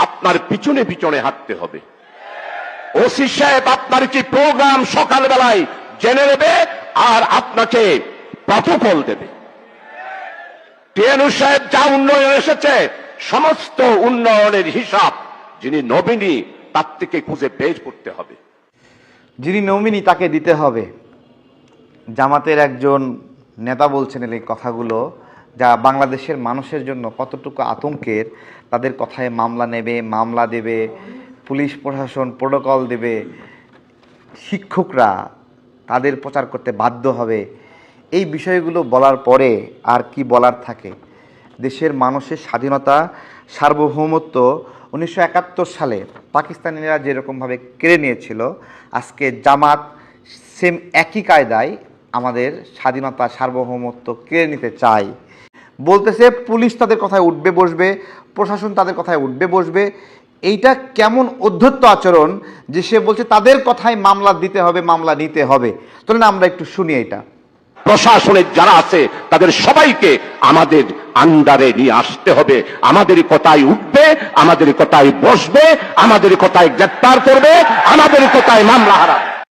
আপনার পিছনে পিছনে হাঁটতে হবে। ওসি সাহেব আপনার কি প্রোগ্রাম সকালবেলায় জেনে নেবে আর আপনাকে প্রটোকল দেবে। টিএনু সাহেব যা উন্নয়ন এসেছে, সমস্ত উন্নয়নের হিসাব যিনি নমিনি তার থেকে খুঁজে বের করতে হবে। যিনি নমিনি তাকে দিতে হবে। জামাতের একজন নেতা বলছেন এই কথাগুলো, যা বাংলাদেশের মানুষের জন্য কতটুকু আতঙ্কের। তাদের কথায় মামলা নেবে, মামলা দেবে, পুলিশ প্রশাসন প্রোটোকল দেবে, শিক্ষকরা তাদের প্রচার করতে বাধ্য হবে। এই বিষয়গুলো বলার পরে আর কি বলার থাকে? দেশের মানুষের স্বাধীনতা, সার্বভৌমত্ব 1971 সালে পাকিস্তানিরা যেরকমভাবে কেড়ে নিয়েছিল, আজকে জামাত সেম একই কায়দায় আমাদের স্বাধীনতা, সার্বভৌমত্ব কেড়ে নিতে চায়। বলতেছে পুলিশ তাদের কথায় উঠবে বসবে, প্রশাসন তাদের কথায় উঠবে বসবে। এইটা কেমন অধ্যত্ত আচরণ যে সে বলছে তাদের কথায় মামলা দিতে হবে, মামলা নিতে হবে। চলুন আমরা একটু শুনি এটা। প্রশাসনের যারা আছে তাদের সবাইকে আমাদের আন্ডারে নিয়ে আসতে হবে। আমাদের কথায় উঠবে, আমাদের কথায় বসবে, আমাদের কথায় গ্রেফতার করবে, আমাদের কথায় মামলা হারাবে।